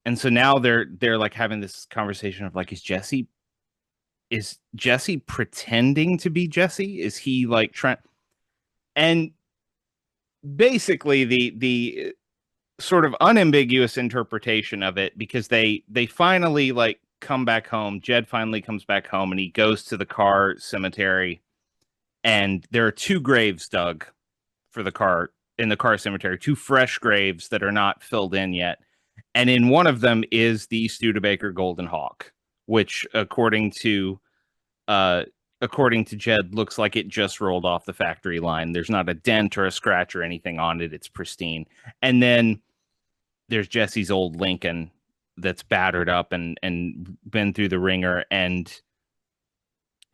and so now they're like having this conversation of like, is Jesse pretending to be Jesse? Is he like trying? And basically, the sort of unambiguous interpretation of it, because they finally like come back home. Jed finally comes back home, and he goes to the car cemetery, and there are two graves dug for the car in the car cemetery, two fresh graves that are not filled in yet. And in one of them is the Studebaker Golden Hawk, which uh, according to Jed, looks like it just rolled off the factory line. There's not a dent or a scratch or anything on it. It's pristine. And then there's Jesse's old Lincoln that's battered up and been through the ringer, and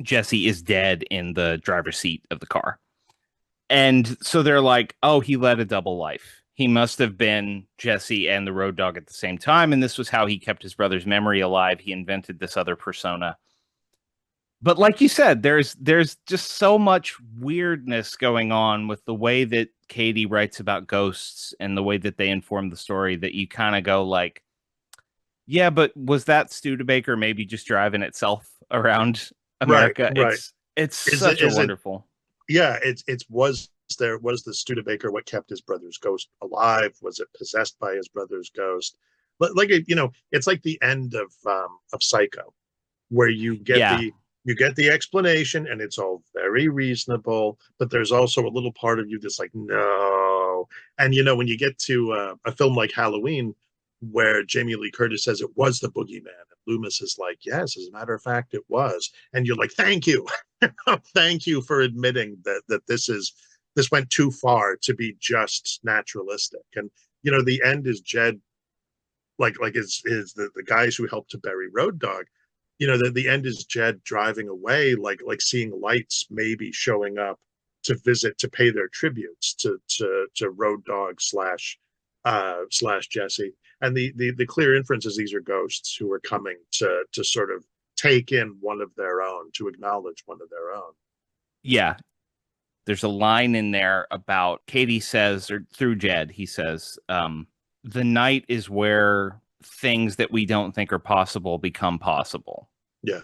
Jesse is dead in the driver's seat of the car. And so they're like, oh, he led a double life. He must have been Jesse and the Road Dogg at the same time, and this was how he kept his brother's memory alive. He invented this other persona. But like you said, there's just so much weirdness going on with the way that Cady writes about ghosts and the way that they inform the story that you kind of go like, yeah, but was that Studebaker maybe just driving itself around Right, America? right. It's Is it? such a Is it? wonderful. Yeah. It's was the Studebaker what kept his brother's ghost alive? Was it possessed by his brother's ghost? But like it's like the end of Psycho, where Yeah. you get the explanation and it's all very reasonable, but there's also a little part of you that's like, no. And when you get to a film like Halloween, where Jamie Lee Curtis says it was the boogeyman, and Loomis is like, yes, as a matter of fact, it was. And you're like, thank you. Thank you for admitting that this went too far to be just naturalistic. And the end is Jed, like is the guys who helped to bury Road Dogg. The end is Jed driving away, like seeing lights maybe showing up to pay their tributes to Road Dogg slash Jesse. And the clear inference is these are ghosts who are coming to sort of take in one of their own, to acknowledge one of their own. Yeah. There's a line in there about Cady says, or through Jed, he says, the night is where things that we don't think are possible become possible. Yeah.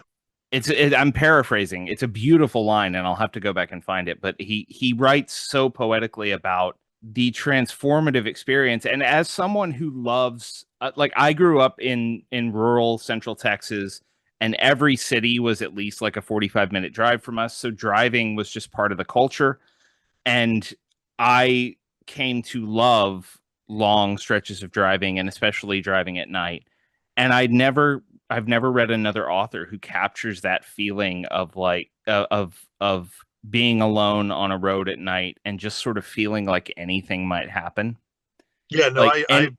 I'm paraphrasing. It's a beautiful line, and I'll have to go back and find it. But he writes so poetically about the transformative experience. And as someone who loves, like I grew up in rural central Texas, and every city was at least like a 45-minute drive from us. So driving was just part of the culture. And I came to love long stretches of driving, and especially driving at night. And I've never read another author who captures that feeling of like of being alone on a road at night and just sort of feeling like anything might happen. Yeah, no, Like, I and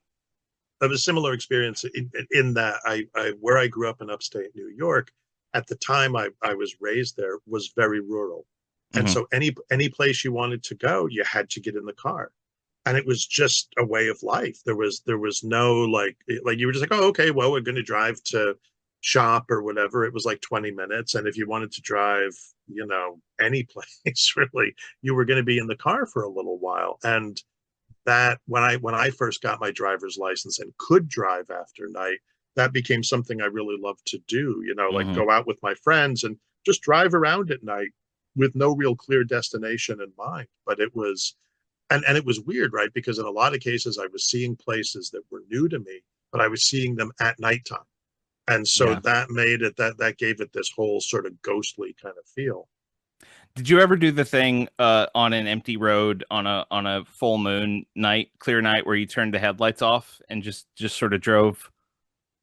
have a similar experience in that I where I grew up in upstate New York, at the time I was raised there, was very rural. And mhm. so any place you wanted to go, you had to get in the car. And it was just a way of life. There was no like you were just like, oh, okay, well, we're going to drive to shop or whatever. It was like 20 minutes. And if you wanted to drive, any place really, you were going to be in the car for a little while. And that when I first got my driver's license and could drive after night, that became something I really loved to do, like Mhm. go out with my friends and just drive around at night with no real clear destination in mind. But it was and it was weird, right? Because in a lot of cases I was seeing places that were new to me, but I was seeing them at nighttime. And so Yeah. that made it that gave it this whole sort of ghostly kind of feel. Did you ever do the thing on an empty road on a full moon night, clear night, where you turned the headlights off and just sort of drove?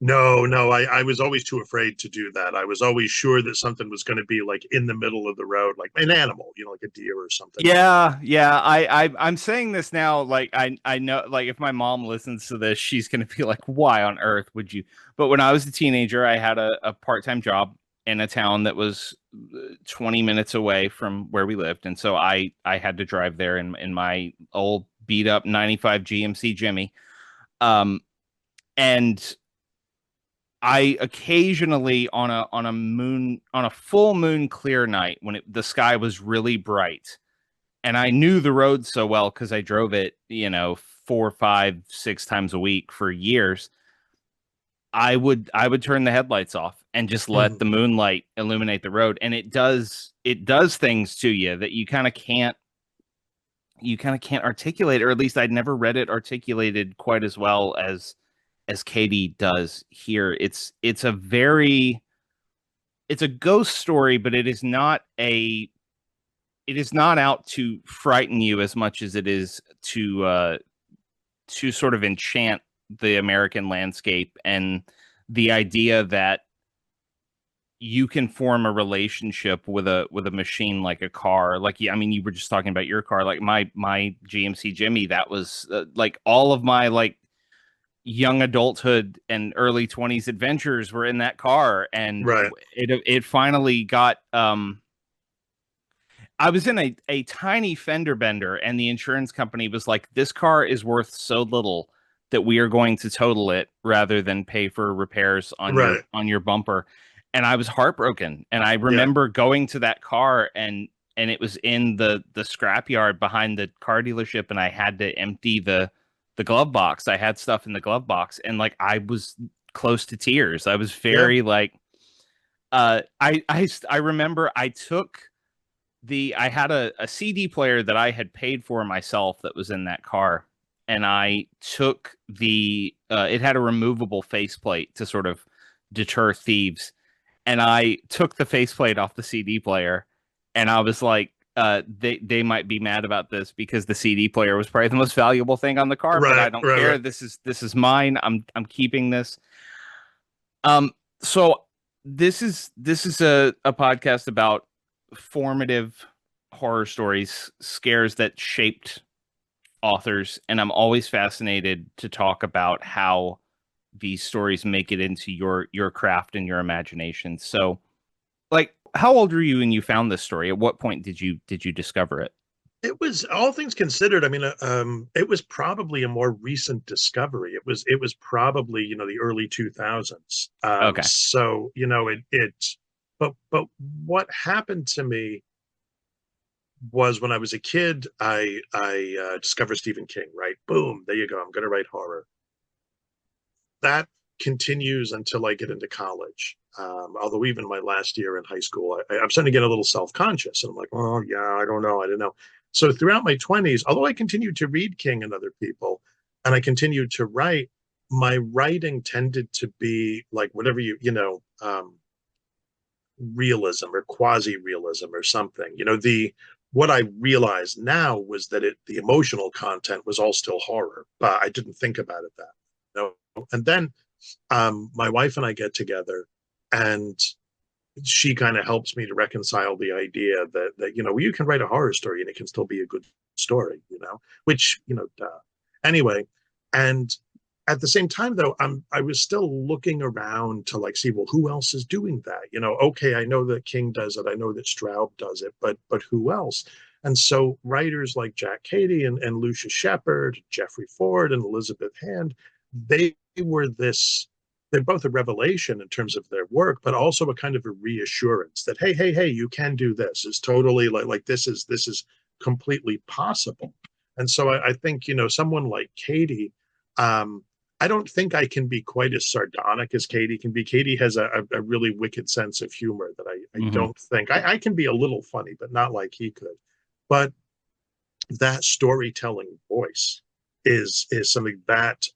No, no, I was always too afraid to do that. I was always sure that something was going to be like in the middle of the road, like an animal, like a deer or something. Yeah, yeah. I'm saying this now, like I know, like if my mom listens to this, she's gonna be like, "Why on earth would you?" But when I was a teenager, I had a part-time job in a town that was 20 minutes away from where we lived, and so I had to drive there in my old beat up '95 GMC Jimmy. Um, and I occasionally on a full moon clear night when the sky was really bright and I knew the road so well because I drove it, 4, 5, 6 times a week for years. I would turn the headlights off and just let Mhm. the moonlight illuminate the road, and it does things to you that you kind of can't articulate, or at least I'd never read it articulated quite as well as Cady does here. It's a ghost story, but it is not out to frighten you as much as it is to sort of enchant the American landscape and the idea that you can form a relationship with a machine like a car. Like, I mean, you were just talking about your car, like my GMC Jimmy. That was like all of my like young adulthood and early 20s adventures were in that car, and Right. it finally got I was in a tiny fender bender, and the insurance company was like, "This car is worth so little that we are going to total it rather than pay for repairs on your Right. on your bumper." And I was heartbroken. And I Yeah. remember going to that car, and it was in the scrapyard behind the car dealership, and I had to empty the glove box. I had stuff in the glove box, and like I was close to tears. I was Yeah. very like I remember I had a CD player that I had paid for myself that was in that car, and I took it had a removable faceplate to sort of deter thieves, and I took the faceplate off the CD player, and I was like, they might be mad about this because the CD player was probably the most valuable thing on the car, but I Right. don't Right. care. Right. This is mine. I'm keeping this. So this is a podcast about formative horror stories, scares that shaped authors, and I'm always fascinated to talk about how these stories make it into your craft and your imagination. So, like, how old were you when you found this story? At what point did you discover it? It was, all things considered. I mean, it was probably a more recent discovery. It was probably the early 2000s. Okay. So but what happened to me was when I was a kid, I discovered Stephen King. Right, boom, there you go. I'm going to write horror. That continues until I get into college. Although even my last year in high school, I'm starting to get a little self-conscious, and I'm like, oh yeah, I don't know, I don't know. So throughout my 20s, although I continued to read King and other people, and I continued to write, my writing tended to be like whatever realism or quasi-realism or something. The what I realized now was that the emotional content was all still horror, but I didn't think about it that. And then my wife and I get together, and she kind of helps me to reconcile the idea that you can write a horror story and it can still be a good story, which duh. Anyway. And at the same time, though, I was still looking around to like see, well, who else is doing that? Okay, I know that King does it, I know that Straub does it, but who else? And so writers like Jack Cady and Lucia Shepard, Jeffrey Ford, and Elizabeth Hand, they were this. They're both a revelation in terms of their work, but also a kind of a reassurance that hey, you can do this. It's totally like this is completely possible. And so I think someone like Cady, um, I don't think I can be quite as sardonic as Cady can be. Cady has a really wicked sense of humor that I Hmm. don't think I can be a little funny, but not like he could. But that storytelling voice is something that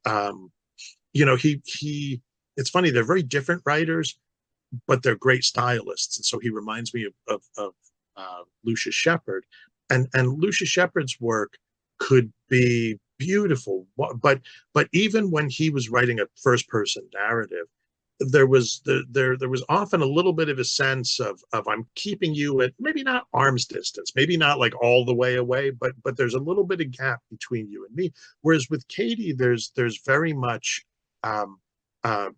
he it's funny, they're very different writers, but they're great stylists. And so he reminds me of Lucius Shepard, and Lucius Shepard's work could be beautiful, but even when he was writing a first person narrative, there was often a little bit of a sense of I'm keeping you at maybe not arm's distance, maybe not like all the way away, but there's a little bit of gap between you and me. Whereas with Cady, there's very much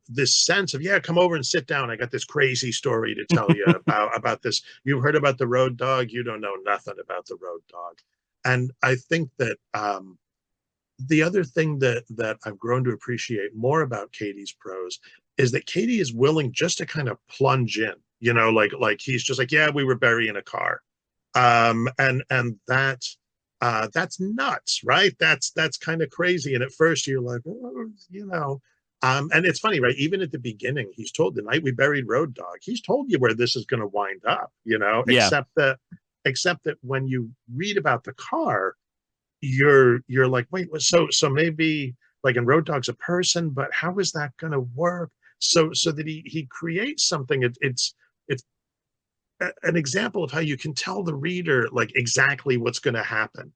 this sense of, yeah, come over and sit down. I got this crazy story to tell you about this. You've heard about the road dog. You don't know nothing about the road dog. And I think that the other thing that I've grown to appreciate more about Cady's prose is that Cady is willing just to kind of plunge in, like he's just like, yeah, we were burying a car. And that's nuts, right? That's kind of crazy. And at first you're like, oh. And it's funny, right? Even at the beginning, he's told the night we buried Road Dog, he's told you where this is going to wind up, Yeah. except that when you read about the car, you're like, wait, so maybe like in Road Dog's a person, but how is that going to work? So that he creates something. It's an example of how you can tell the reader like exactly what's going to happen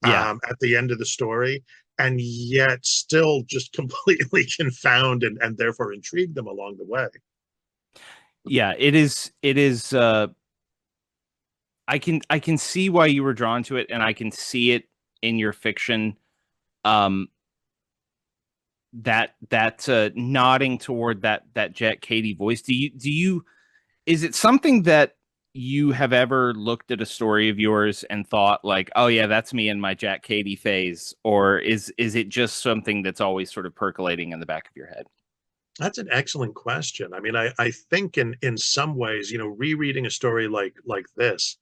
Yeah. at the end of the story, and yet still just completely confound and therefore intrigue them along the way. Yeah, it is I can see why you were drawn to it, and I can see it in your fiction. Um that nodding toward that Jack Cady voice. Do you is it something that you have ever looked at a story of yours and thought like, oh yeah, that's me in my Jack Cady phase, or is it just something that's always sort of percolating in the back of your head? That's an excellent question. I mean, I think in some ways, rereading a story like this,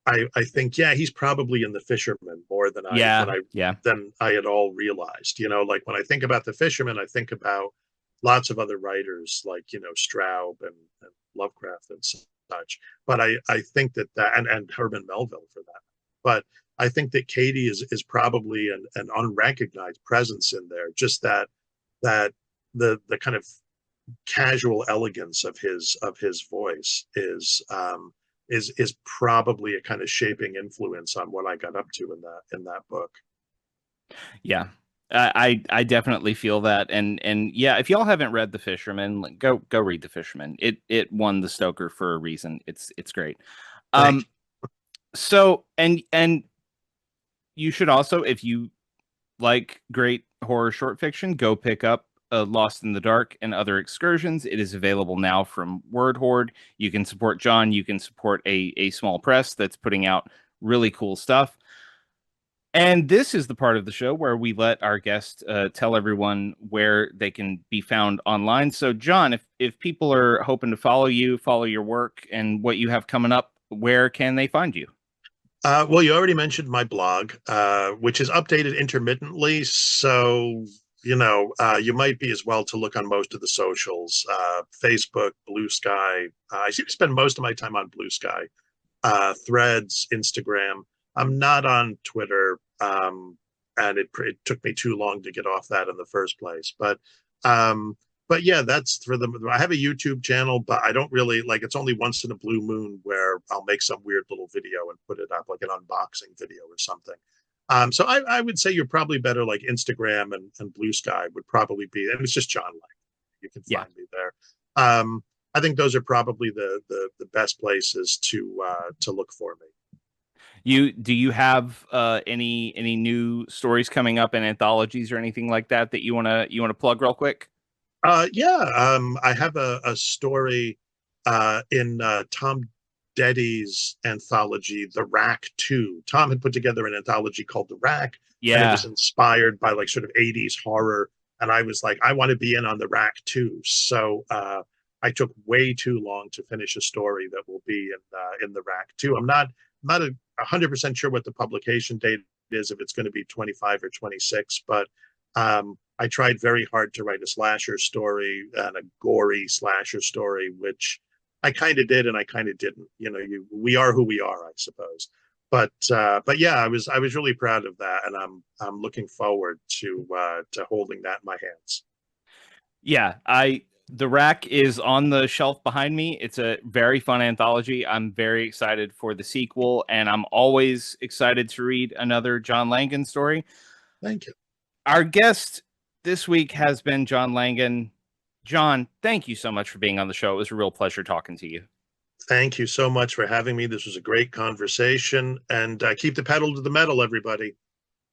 I think, yeah, he's probably in The Fisherman more than I Yeah, yeah, had all realized. Like when I think about The Fisherman, I think about lots of other writers like Straub and Lovecraft and such. But I think that and Herman Melville for that. But I think that Cady is probably an unrecognized presence in there. Just that the kind of casual elegance of his voice is probably a kind of shaping influence on what I got up to in that book. yeah. I definitely feel that, and yeah, if y'all haven't read The Fisherman, like, go read The Fisherman. It won the Stoker for a reason. It's great. Thank Um, so and you should also, if you like great horror short fiction, go pick up Lost in the Dark and Other Excursions. It is available now from Word Horde. You can support John. You can support a small press that's putting out really cool stuff. And this is the part of the show where we let our guests tell everyone where they can be found online. So, John, if people are hoping to follow you, follow your work, and what you have coming up, where can they find you? Well, you already mentioned my blog, which is updated intermittently. So, you might be as well to look on most of the socials, Facebook, Blue Sky. I seem to spend most of my time on Blue Sky, Threads, Instagram. I'm not on Twitter, and it took me too long to get off that in the first place. Um, but yeah, that's for the. I have a YouTube channel, but I don't really like. It's only once in a blue moon where I'll make some weird little video and put it up, like an unboxing video or something. So I would say you're probably better like Instagram and Blue Sky would probably be, and it's just John Langan. You can Yeah. find me there. I think those are probably the best places to look for me. Do you have any new stories coming up in anthologies or anything like that that you wanna plug real quick? Yeah, I have a story in Tom Deddy's anthology, The Rack 2. Tom had put together an anthology called The Rack, and it was Yeah. inspired by like sort of 80s horror. And I was like, I want to be in on The Rack 2. So I took way too long to finish a story that will be in The Rack 2. I'm not 100% sure what the publication date is, if it's going to be 25 or 26, but I tried very hard to write a slasher story and a gory slasher story, which I kind of did and I kind of didn't. We are who we are, I suppose. But yeah, I was really proud of that, and I'm looking forward to holding that in my hands. Yeah, The Rack is on the shelf behind me. It's a very fun anthology. I'm very excited for the sequel, and I'm always excited to read another John Langan story. Thank you. Our guest this week has been John Langan. John, thank you so much for being on the show. It was a real pleasure talking to you. Thank you so much for having me. This was a great conversation, and keep the pedal to the metal, everybody.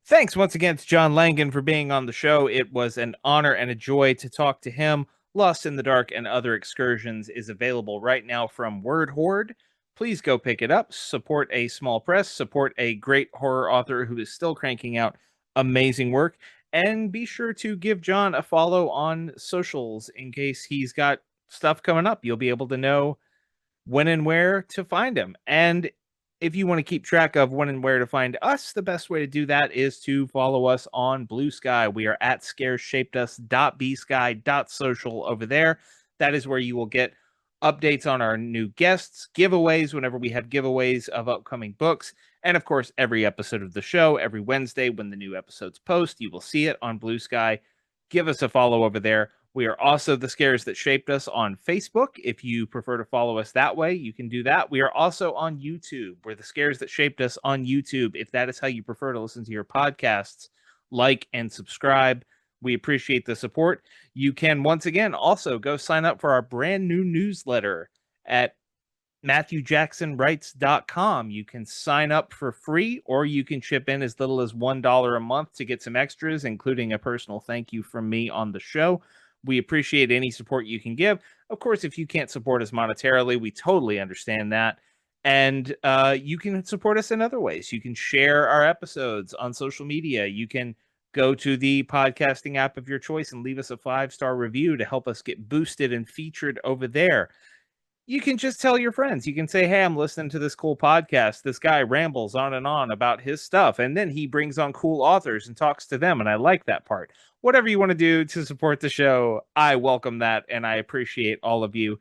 Thanks once again to John Langan for being on the show. It was an honor and a joy to talk to him. Lost in the Dark and Other Excursions is available right now from Word Horde. Please go pick it up. Support a small press. Support a great horror author who is still cranking out amazing work. And be sure to give John a follow on socials in case he's got stuff coming up. You'll be able to know when and where to find him. And if you want to keep track of when and where to find us, the best way to do that is to follow us on Blue Sky. We are at scareshapedus.bsky.social over there. That is where you will get updates on our new guests, giveaways whenever we have giveaways of upcoming books, and of course, every episode of the show, every Wednesday when the new episodes post, you will see it on Blue Sky. Give us a follow over there. We are also The Scares That Shaped Us on Facebook. If you prefer to follow us that way, you can do that. We are also on YouTube. We're The Scares That Shaped Us on YouTube. If that is how you prefer to listen to your podcasts, like and subscribe. We appreciate the support. You can, once again, also go sign up for our brand new newsletter at MatthewJacksonWrites.com. You can sign up for free, or you can chip in as little as $1 a month to get some extras, including a personal thank you from me on the show. We appreciate any support you can give. Of course, if you can't support us monetarily, we totally understand that. And you can support us in other ways. You can share our episodes on social media. You can go to the podcasting app of your choice and leave us a 5-star review to help us get boosted and featured over there. You can just tell your friends. You can say, hey, I'm listening to this cool podcast. This guy rambles on and on about his stuff, and then he brings on cool authors and talks to them, and I like that part. Whatever you want to do to support the show, I welcome that, and I appreciate all of you.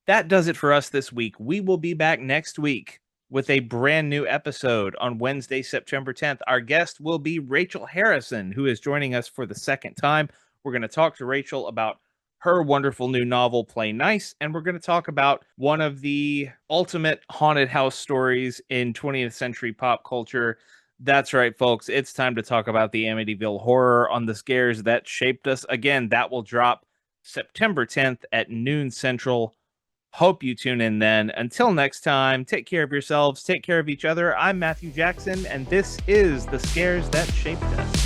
That does it for us this week. We will be back next week with a brand new episode on Wednesday, September 10th. Our guest will be Rachel Harrison, who is joining us for the second time. We're going to talk to Rachel about her wonderful new novel, Play Nice, and we're going to talk about one of the ultimate haunted house stories in 20th century pop culture. That's right, folks. It's time to talk about the Amityville Horror on The Scares That Shaped Us. Again, that will drop September 10th at noon Central. Hope you tune in then. Until next time, take care of yourselves, take care of each other. I'm Matthew Jackson, and this is The Scares That Shaped Us.